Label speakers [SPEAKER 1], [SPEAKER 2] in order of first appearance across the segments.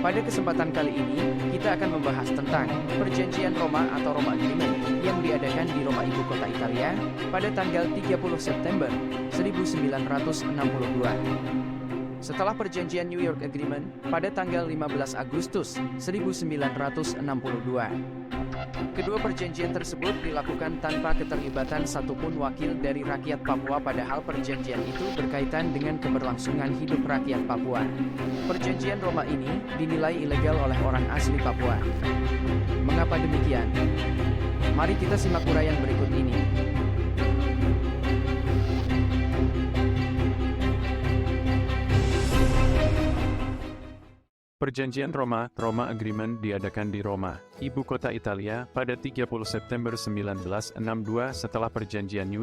[SPEAKER 1] Pada kesempatan kali ini, kita akan membahas tentang Perjanjian Roma atau Roma Agreement yang diadakan di Roma, ibu kota Italia, pada tanggal 30 September 1962. Setelah Perjanjian New York Agreement pada tanggal 15 Agustus 1962. Kedua perjanjian tersebut dilakukan tanpa keterlibatan satupun wakil dari rakyat Papua, padahal perjanjian itu berkaitan dengan keberlangsungan hidup rakyat Papua. Perjanjian Roma ini dinilai ilegal oleh orang asli Papua. Mengapa demikian? Mari kita simak uraian berikut ini.
[SPEAKER 2] Perjanjian Roma, Roma Agreement diadakan di Roma, ibu kota Italia, pada 30 September 1962 setelah Perjanjian New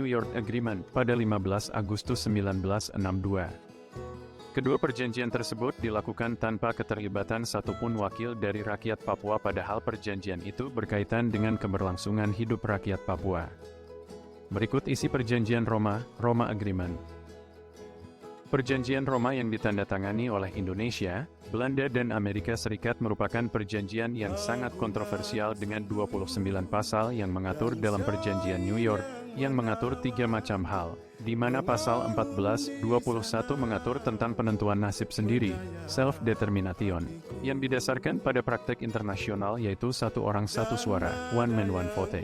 [SPEAKER 2] York Agreement pada 15 Agustus 1962. Kedua perjanjian tersebut dilakukan tanpa keterlibatan satupun wakil dari rakyat Papua, padahal perjanjian itu berkaitan dengan keberlangsungan hidup rakyat Papua. Berikut isi Perjanjian Roma, Roma Agreement. Perjanjian Roma yang ditandatangani oleh Indonesia, Belanda dan Amerika Serikat merupakan perjanjian yang sangat kontroversial dengan 29 pasal yang mengatur dalam Perjanjian New York, yang mengatur 3 macam hal, di mana pasal 1421 mengatur tentang penentuan nasib sendiri, self-determination, yang didasarkan pada praktek internasional yaitu satu orang satu suara, one man one vote.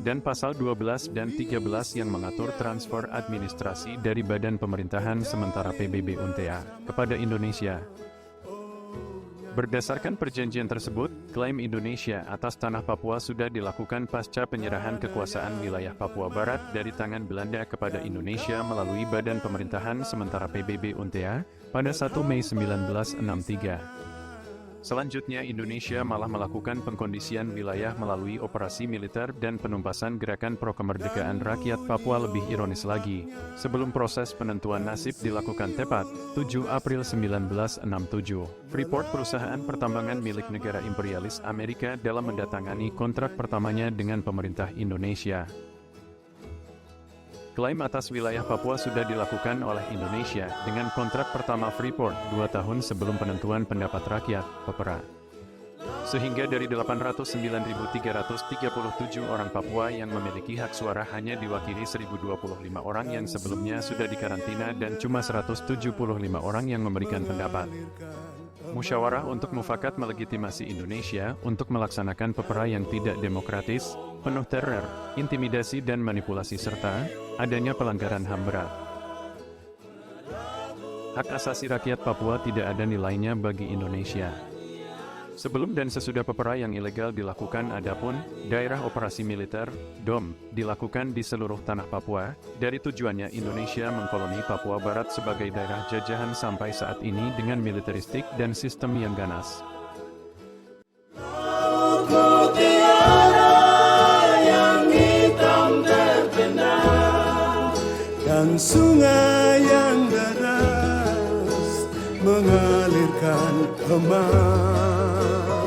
[SPEAKER 2] Dan pasal 12 dan 13 yang mengatur transfer administrasi dari Badan Pemerintahan Sementara PBB UNTA kepada Indonesia. Berdasarkan perjanjian tersebut, klaim Indonesia atas tanah Papua sudah dilakukan pasca penyerahan kekuasaan wilayah Papua Barat dari tangan Belanda kepada Indonesia melalui Badan Pemerintahan Sementara PBB UNTA pada 1 Mei 1963. Selanjutnya Indonesia malah melakukan pengkondisian wilayah melalui operasi militer dan penumpasan gerakan pro-kemerdekaan rakyat Papua. Lebih ironis lagi, sebelum proses penentuan nasib dilakukan tepat, 7 April 1967, Freeport, perusahaan pertambangan milik negara imperialis Amerika, dalam mendatangani kontrak pertamanya dengan pemerintah Indonesia. Klaim atas wilayah Papua sudah dilakukan oleh Indonesia dengan kontrak pertama Freeport 2 tahun sebelum penentuan pendapat rakyat, PEPRA. Sehingga dari 809.337 orang Papua yang memiliki hak suara hanya diwakili 1.025 orang yang sebelumnya sudah dikarantina dan cuma 175 orang yang memberikan pendapat. Musyawarah untuk mufakat melegitimasi Indonesia untuk melaksanakan PEPRA yang tidak demokratis, penuh teror, intimidasi dan manipulasi serta adanya pelanggaran HAM berat. Hak asasi rakyat Papua tidak ada nilainya bagi Indonesia. Sebelum dan sesudah PEPRA yang ilegal dilakukan, adapun daerah operasi militer (DOM) dilakukan di seluruh tanah Papua. Dari tujuannya Indonesia mengkoloni Papua Barat sebagai daerah jajahan sampai saat ini dengan militeristik dan sistem yang ganas.
[SPEAKER 3] Dan sungai yang deras mengalirkan emas.